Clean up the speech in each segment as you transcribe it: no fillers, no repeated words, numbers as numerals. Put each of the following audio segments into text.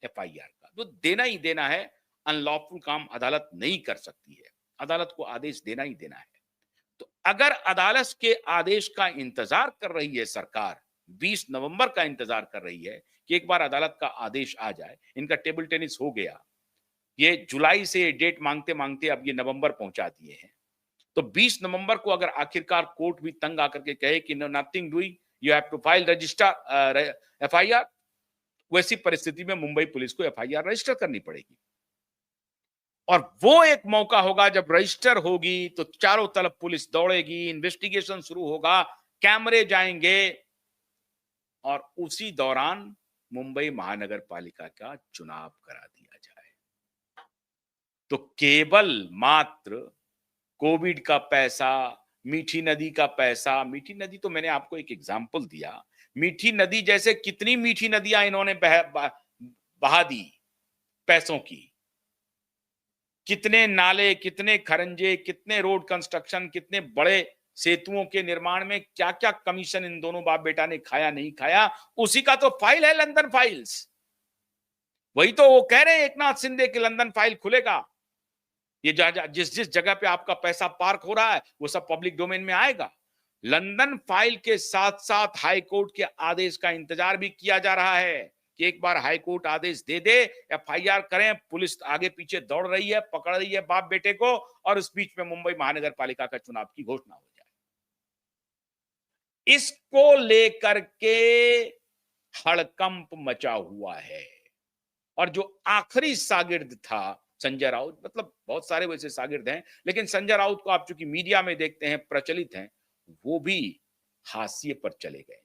FIR का, तो देना ही देना है। अनलॉफुल काम अदालत नहीं कर सकती है, अदालत को आदेश देना ही देना है। तो अगर अदालत के आदेश का इंतजार कर रही है सरकार, 20 नवंबर का इंतजार कर रही है कि एक बार अदालत का आदेश आ जाए, इनका टेबल टेनिस हो गया, ये जुलाई से डेट मांगते मांगते अब ये नवंबर पहुंचा दिए हैं। तो 20 नवंबर को अगर आखिरकार कोर्ट भी तंग आकर के कहे कि no nothing doing, you have to file register FIR, वैसी परिस्थिति में मुंबई पुलिस को एफआईआर रजिस्टर करनी पड़ेगी। और वो एक मौका होगा जब रजिस्टर होगी तो चारों तरफ पुलिस दौड़ेगी, इन्वेस्टिगेशन शुरू होगा, कैमरे जाएंगे और उसी दौरान मुंबई महानगर पालिका का चुनाव करा दिया जाए। तो केवल मात्र कोविड का पैसा, मीठी नदी का पैसा, मीठी नदी तो मैंने आपको एक एग्जाम्पल दिया, मीठी नदी जैसे कितनी मीठी नदियां इन्होंने बहा दी पैसों की, कितने नाले, कितने खरंजे, कितने रोड कंस्ट्रक्शन, कितने बड़े सेतुओं के निर्माण में क्या क्या कमीशन इन दोनों बाप बेटा ने खाया नहीं खाया, उसी का तो फाइल है लंदन फाइल्स। वही तो वो कह रहे हैं एकनाथ शिंदे कि लंदन फाइल खुलेगा, ये जिस जिस जगह पे आपका पैसा पार्क हो रहा है वो सब पब्लिक डोमेन में आएगा। लंदन फाइल के साथ साथ हाई कोर्ट के आदेश का इंतजार भी किया जा रहा है कि एक बार हाई कोर्ट आदेश दे दे, एफआईआर करें, पुलिस आगे पीछे दौड़ रही है, पकड़ रही है बाप बेटे को, और उस बीच में मुंबई महानगर पालिका का चुनाव की घोषणा हो जाए। इसको लेकर के हड़कंप मचा हुआ है। और जो आखिरी शागिर्द था संजय राउत, मतलब बहुत सारे वैसे शागिर्द हैं, लेकिन संजय राउत को आप चूंकि मीडिया में देखते हैं, प्रचलित हैं, वो भी हाशिए पर चले गए हैं।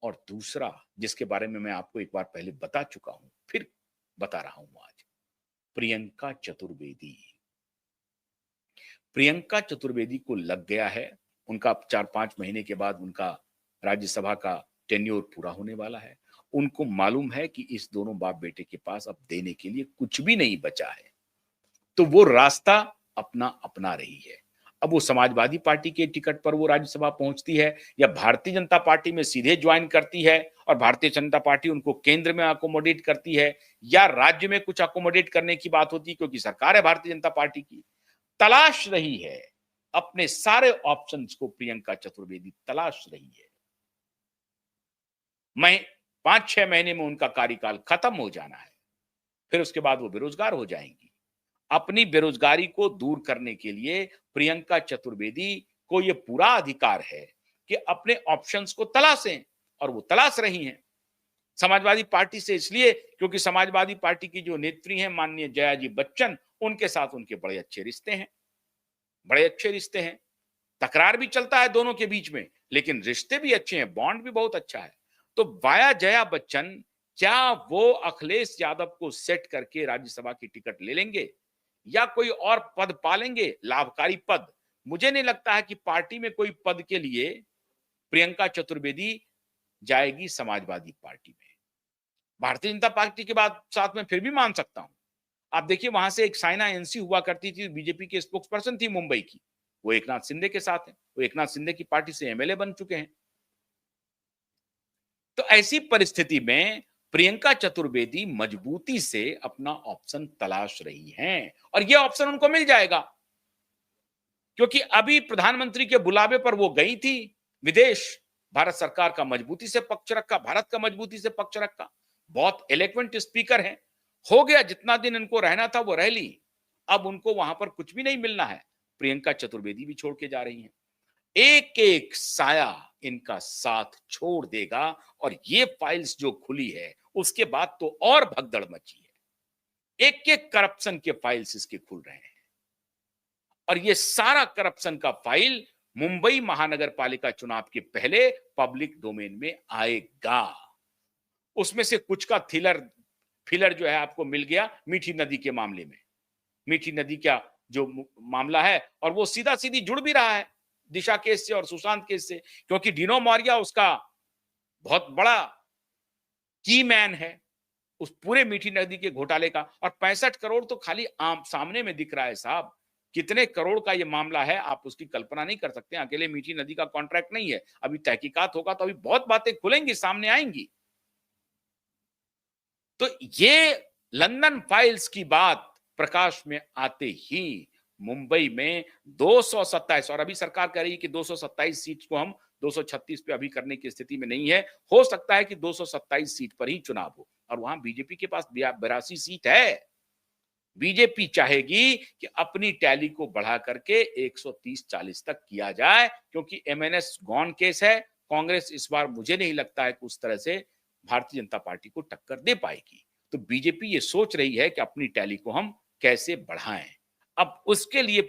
और दूसरा जिसके बारे में मैं आपको एक बार पहले बता चुका हूं, फिर बता रहा हूं आज, प्रियंका चतुर्वेदी। प्रियंका चतुर्वेदी को लग गया है, उनका 4-5 महीने के बाद उनका राज्यसभा का टेन्योर पूरा होने वाला है। उनको मालूम है कि इस दोनों बाप बेटे के पास अब देने के लिए कुछ भी नहीं बचा है, तो वो रास्ता अपना अपना रही है। अब वो समाजवादी पार्टी के टिकट पर वो राज्यसभा पहुंचती है या भारतीय जनता पार्टी में सीधे ज्वाइन करती है और भारतीय जनता पार्टी उनको केंद्र में अकोमोडेट करती है, या राज्य में कुछ अकोमोडेट करने की बात होती है क्योंकि सरकार है भारतीय जनता पार्टी की, तलाश रही है अपने सारे ऑप्शंस को। प्रियंका चतुर्वेदी तलाश रही है। मैं 5-6 महीने में उनका कार्यकाल खत्म हो जाना है, फिर उसके बाद वो बेरोजगार हो जाएंगी। अपनी बेरोजगारी को दूर करने के लिए प्रियंका चतुर्वेदी को यह पूरा अधिकार है कि अपने ऑप्शंस को तलाशें, और वो तलाश रही हैं समाजवादी पार्टी से, इसलिए क्योंकि समाजवादी पार्टी की जो नेत्री हैं माननीय जया जी बच्चन, उनके साथ उनके बड़े अच्छे रिश्ते हैं, बड़े अच्छे रिश्ते हैं। तकरार भी चलता है दोनों के बीच में, लेकिन रिश्ते भी अच्छे हैं, बॉन्ड भी बहुत अच्छा है। तो वाया जया बच्चन क्या वो अखिलेश यादव को सेट करके राज्यसभा की टिकट ले लेंगे या कोई और पद पालेंगे, लाभकारी पद? मुझे नहीं लगता है कि पार्टी में कोई पद के लिए प्रियंका चतुर्वेदी जाएगी समाजवादी पार्टी में। भारतीय जनता पार्टी के बाद साथ में फिर भी मान सकता हूं। आप देखिए वहां से एक साइना एनसी हुआ करती थी, बीजेपी के स्पोक्स पर्सन थी मुंबई की, वो एकनाथ शिंदे के साथ है, वो एकनाथ शिंदे की पार्टी से एमएलए बन चुके हैं। तो ऐसी परिस्थिति में प्रियंका चतुर्वेदी मजबूती से अपना ऑप्शन तलाश रही हैं, और यह ऑप्शन उनको मिल जाएगा क्योंकि अभी प्रधानमंत्री के बुलावे पर वो गई थी विदेश। भारत सरकार का मजबूती से पक्ष रखा, भारत का मजबूती से पक्ष रखा, बहुत एलोक्वेंट स्पीकर हैं। हो गया, जितना दिन इनको रहना था वो रह ली, अब उनको वहां पर कुछ भी नहीं मिलना है। प्रियंका चतुर्वेदी भी छोड़ के जा रही हैं। एक एक साया इनका साथ छोड़ देगा, और ये फाइल्स जो खुली है उसके बाद तो और भगदड़ मची है। एक एक करप्शन के फाइल्स इसके खुल रहे हैं, और ये सारा करप्शन का फाइल मुंबई महानगर पालिका चुनाव के पहले पब्लिक डोमेन में आएगा। उसमें से कुछ का फिलर जो है आपको मिल गया मीठी नदी के मामले में। मीठी नदी का जो मामला है, और वो सीधा सीधी जुड़ भी रहा है दिशा केस से और सुशांत केस से, क्योंकि डिनो मौर्या उसका बहुत बड़ा की मैन है उस पूरे मीठी नदी के घोटाले का। और 65 करोड़ तो खाली आम सामने में दिख रहा है साहब, कितने करोड़ का ये मामला है आप उसकी कल्पना नहीं कर सकते। अकेले मीठी नदी का कॉन्ट्रैक्ट नहीं है, अभी तहकीकात होगा तो अभी बहुत बातें खुलेंगी, सामने आएंगी। तो ये लंदन फाइल्स की बात प्रकाश में आते ही मुंबई में 227, और अभी सरकार कह रही है कि 227 सीट को हम 236 पे अभी करने की स्थिति में नहीं है। हो सकता है कि 227 सीट पर ही चुनाव हो, और वहां बीजेपी के पास 82 सीट है। बीजेपी चाहेगी कि अपनी टैली को बढ़ा करके 130-40 तक किया जाए, क्योंकि एमएनएस गॉन केस है। कांग्रेस इस बार मुझे नहीं लगता है कि उस तरह से भारतीय जनता पार्टी को टक्कर दे पाएगी। तो बीजेपी ये सोच रही है कि अपनी टैली को हम कैसे बढ़ाएं। अब उसके लिए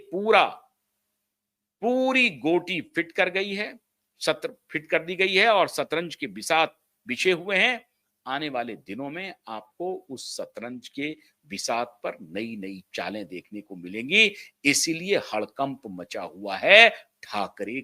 पूरी गोटी फिट कर गई है, सत्र फिट कर दी गई है, और शतरंज के बिसात बिछे हुए हैं। आने वाले दिनों में आपको उस शतरंज के बिसात पर नई नई चालें देखने को मिलेंगी। इसीलिए हड़कंप मचा हुआ है ठाकरे